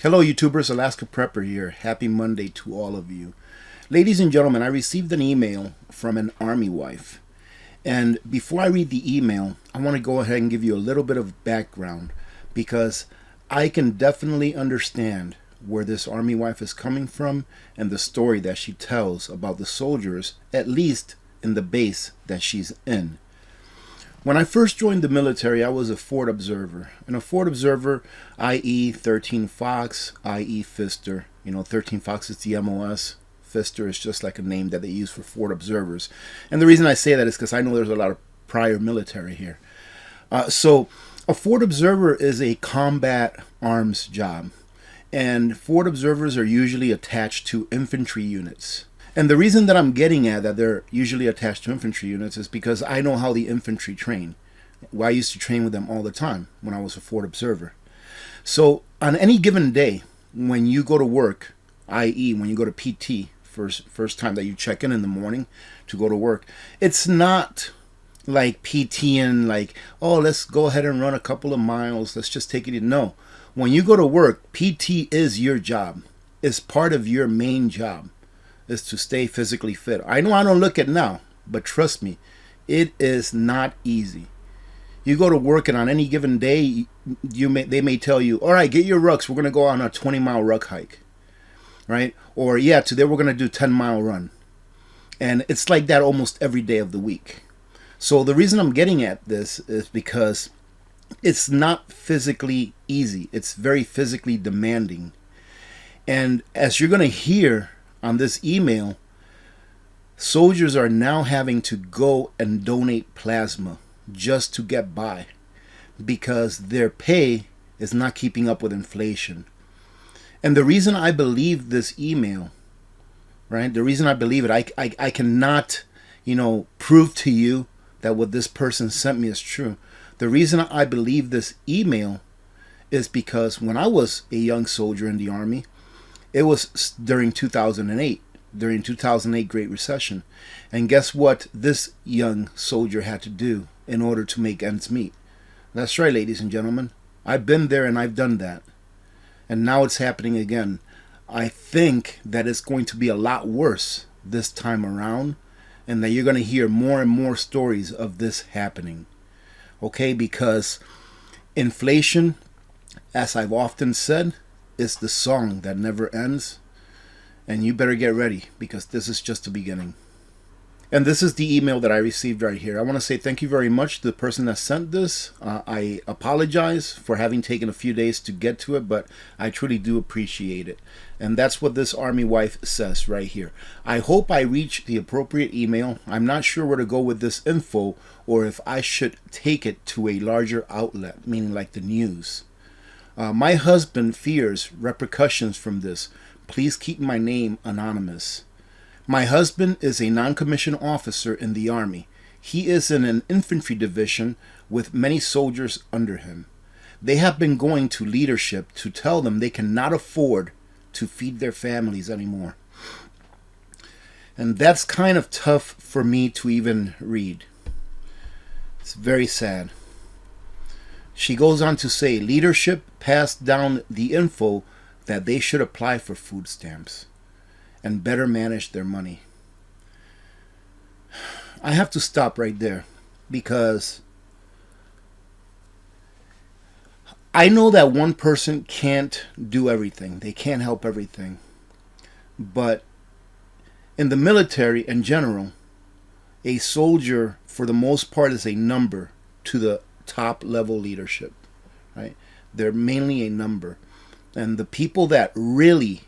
Hello YouTubers, Alaska Prepper here. Happy Monday to all of you. Ladies and gentlemen, I received an email from an Army wife. And before I read the email, I want to go ahead and give you a little bit of background because I can definitely understand where this Army wife is coming from and the story that she tells about the soldiers, at least in the base that she's in. When I first joined the military, I was a Fort observer. And a Fort observer, i.e. 13 Fox, i.e. Fister. 13 Fox is the MOS. Fister is just like a name that they use for Fort observers. And the reason I say that is because I know there's a lot of prior military here. So a Fort observer is a combat arms job. And Fort observers are usually attached to infantry units. And the reason that I'm getting at that they're usually attached to infantry units is because I know how the infantry train. Well, I used to train with them all the time when I was a Fort observer. So on any given day, when you go to work, i.e. when you go to PT, first time that you check in the morning to go to work, it's not like PTing, like, oh, let's go ahead and run a couple of miles, let's just take it in. No. When you go to work, PT is your job. It's part of your main job. Is to stay physically fit. I know I don't look it now, but trust me, it is not easy. You go to work and on any given day, they may tell you, all right, get your rucks. We're going to go on a 20-mile ruck hike, right? Or yeah, today we're going to do 10-mile run. And it's like that almost every day of the week. So the reason I'm getting at this is because it's not physically easy. It's very physically demanding. And as you're going to hear on this email, soldiers are now having to go and donate plasma just to get by because their pay is not keeping up with inflation. And the reason I believe this email, right? The reason I believe it, I cannot, prove to you that what this person sent me is true. The reason I believe this email is because when I was a young soldier in the Army, it was during 2008, during 2008 Great Recession. And guess what this young soldier had to do in order to make ends meet? That's right, ladies and gentlemen. I've been there and I've done that. And now it's happening again. I think that it's going to be a lot worse this time around and that you're going to hear more and more stories of this happening. Okay, because inflation, as I've often said, is the song that never ends, and you better get ready because this is just the beginning. And this is the email that I received right here. I want to say thank you very much to the person that sent this. I apologize for having taken a few days to get to it, but I truly do appreciate it. And that's what this Army wife says right here. I hope I reach the appropriate email. I'm not sure where to go with this info or if I should take it to a larger outlet, meaning like the news. My husband fears repercussions from this. Please keep my name anonymous. My husband is a non-commissioned officer in the Army. He is in an infantry division with many soldiers under him. They have been going to leadership to tell them they cannot afford to feed their families anymore. And that's kind of tough for me to even read. It's very sad. She goes on to say, leadership passed down the info that they should apply for food stamps and better manage their money. I have to stop right there because I know that one person can't do everything. They can't help everything. But in the military in general, a soldier for the most part is a number to the top level leadership, right? They're mainly a number. And the people that really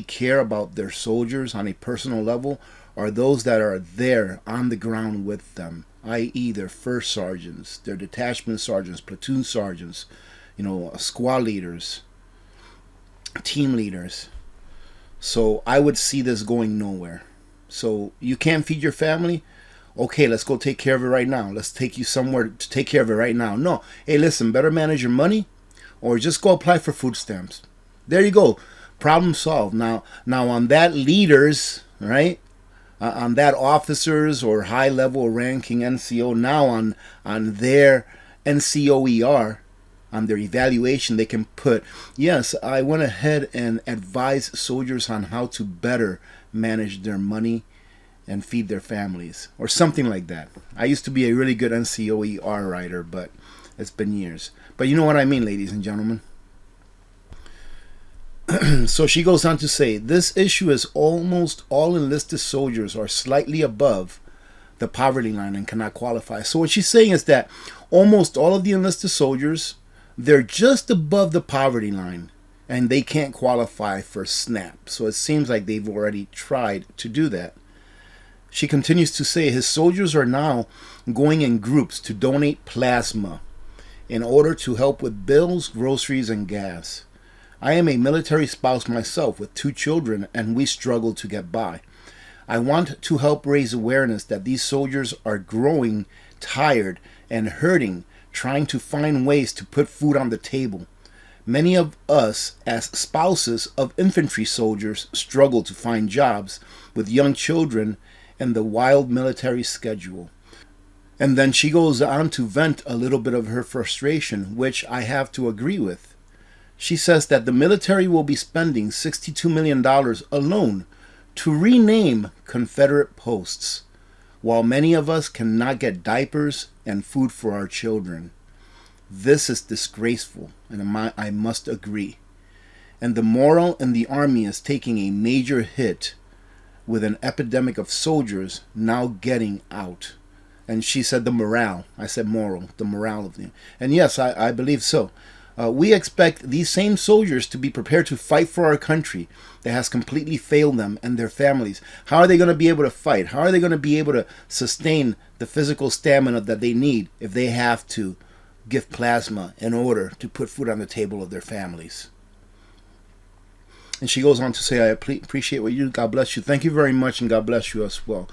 care about their soldiers on a personal level are those that are there on the ground with them, i.e. their first sergeants, their detachment sergeants, platoon sergeants, squad leaders, team leaders. So I would see this going nowhere. So you can't feed your family? Okay, let's go take care of it right now. Let's take you somewhere to take care of it right now. No. Hey, listen, better manage your money or just go apply for food stamps. There you go. Problem solved. Now on that leaders, right? On that officers or high-level ranking NCO, now on their NCOER, on their evaluation, they can put, yes, I went ahead and advised soldiers on how to better manage their money and feed their families, or something like that. I used to be a really good NCOER writer, but it's been years. But you know what I mean, ladies and gentlemen. So she goes on to say, this issue is almost all enlisted soldiers are slightly above the poverty line and cannot qualify. So what she's saying is that almost all of the enlisted soldiers, they're just above the poverty line and they can't qualify for SNAP. So it seems like they've already tried to do that. She continues to say his soldiers are now going in groups to donate plasma in order to help with bills, groceries, and gas. I am a military spouse myself with 2 children, and we struggle to get by. I want to help raise awareness that these soldiers are growing tired and hurting, trying to find ways to put food on the table. Many of us, as spouses of infantry soldiers, struggle to find jobs with young children and the wild military schedule. And then she goes on to vent a little bit of her frustration, which I have to agree with. She says that the military will be spending $62 million alone to rename Confederate posts, while many of us cannot get diapers and food for our children. This is disgraceful, and I must agree. And the morale in the Army is taking a major hit with an epidemic of soldiers now getting out. And she said the morale. I said moral, the morale of them. And yes, I believe so. We expect these same soldiers to be prepared to fight for our country that has completely failed them and their families. How are they going to be able to fight? How are they going to be able to sustain the physical stamina that they need if they have to give plasma in order to put food on the table of their families? And she goes on to say, I appreciate what you do. God bless you. Thank you very much, and God bless you as well.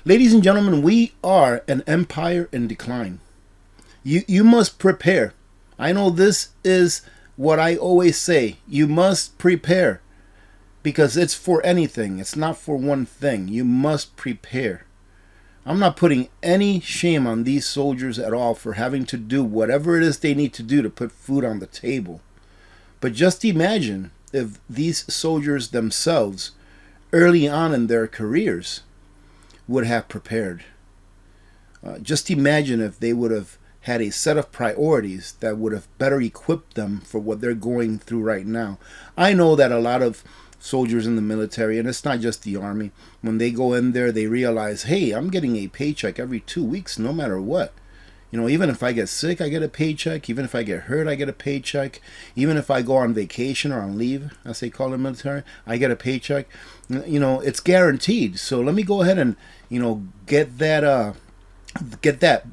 Ladies and gentlemen, we are an empire in decline. You must prepare. I know this is what I always say. You must prepare, because it's for anything. It's not for one thing. You must prepare. I'm not putting any shame on these soldiers at all for having to do whatever it is they need to do to put food on the table. But just imagine if these soldiers themselves, early on in their careers, would have prepared. Just imagine if they would have had a set of priorities that would have better equipped them for what they're going through right now. I know that a lot of soldiers in the military, and it's not just the Army, when they go in there, they realize, hey, I'm getting a paycheck every 2 weeks, no matter what. You know, even if I get sick, I get a paycheck. Even if I get hurt, I get a paycheck. Even if I go on vacation or on leave, as they call it in the military, I get a paycheck. You know, it's guaranteed. So let me go ahead and, you know, get that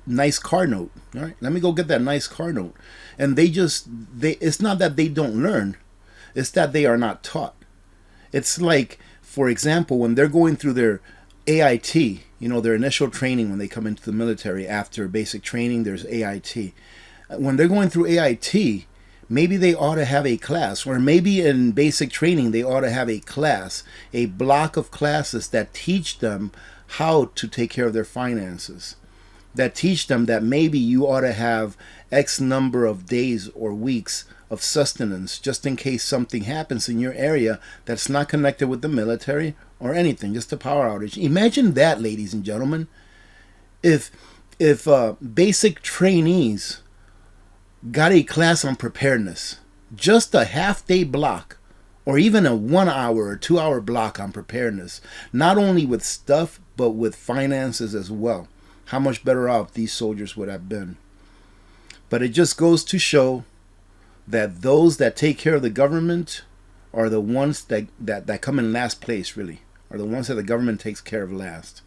nice car note. All right, let me go get that nice car note. And it's not that they don't learn, it's that they are not taught. It's like, for example, when they're going through their AIT, you know, their initial training when they come into the military. After basic training, there's AIT. When they're going through AIT, maybe they ought to have a class, or maybe in basic training they ought to have a class, a block of classes that teach them how to take care of their finances, that teach them that maybe you ought to have X number of days or weeks of sustenance just in case something happens in your area that's not connected with the military or anything, just a power outage. Imagine that, ladies and gentlemen. If basic trainees got a class on preparedness, just a half-day block, or even a 1 hour or 2 hour block on preparedness, not only with stuff, but with finances as well, how much better off these soldiers would have been. But it just goes to show that those that take care of the government are the ones that come in last place, really, are the ones that the government takes care of last.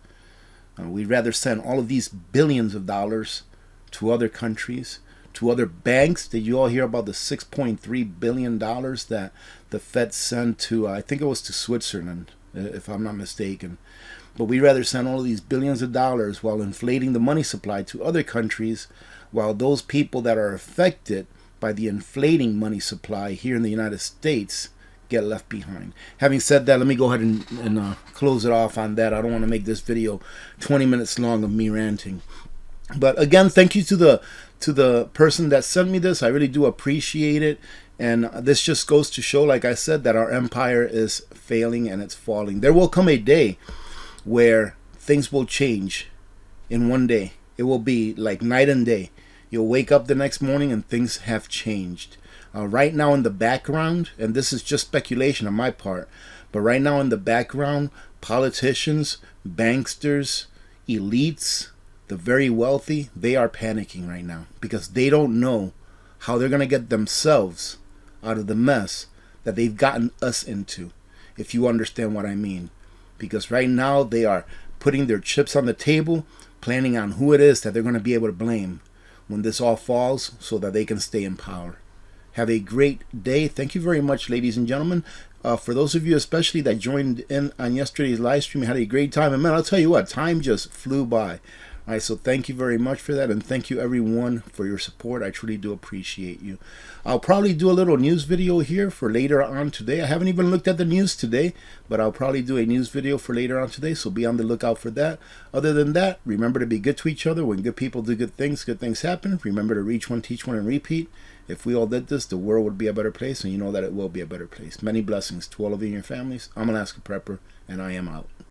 We'd rather send all of these billions of dollars to other countries, to other banks. Did you all hear about the $6.3 billion that the Fed sent to, I think it was to Switzerland, if I'm not mistaken. But we'd rather send all of these billions of dollars while inflating the money supply to other countries, while those people that are affected by the inflating money supply here in the United States get left behind. Having said that, let me go ahead and close it off on that. I don't want to make this video 20 minutes long of me ranting. But again, thank you to the person that sent me this. I really do appreciate it. And this just goes to show, like I said, that our empire is failing and it's falling. There will come a day where things will change in one day. It will be like night and day. You'll wake up the next morning and things have changed. Right now in the background, and this is just speculation on my part, but right now in the background, politicians, banksters, elites, the very wealthy, they are panicking right now because they don't know how they're going to get themselves out of the mess that they've gotten us into, if you understand what I mean. Because right now they are putting their chips on the table, planning on who it is that they're going to be able to blame when this all falls so that they can stay in power. Have a great day. Thank you very much, ladies and gentlemen. For those of you especially that joined in on yesterday's live stream, had a great time. And man, I'll tell you what, time just flew by. All right, so thank you very much for that, and thank you everyone for your support. I truly do appreciate you. I'll probably do a little news video here for later on today. I haven't even looked at the news today, but I'll probably do a news video for later on today, so be on the lookout for that. Other than that, remember to be good to each other. When good people do good things happen. Remember to reach one, teach one, and repeat. If we all did this, the world would be a better place, and you know that it will be a better place. Many blessings to all of you and your families. I'm Alaska Prepper, and I am out.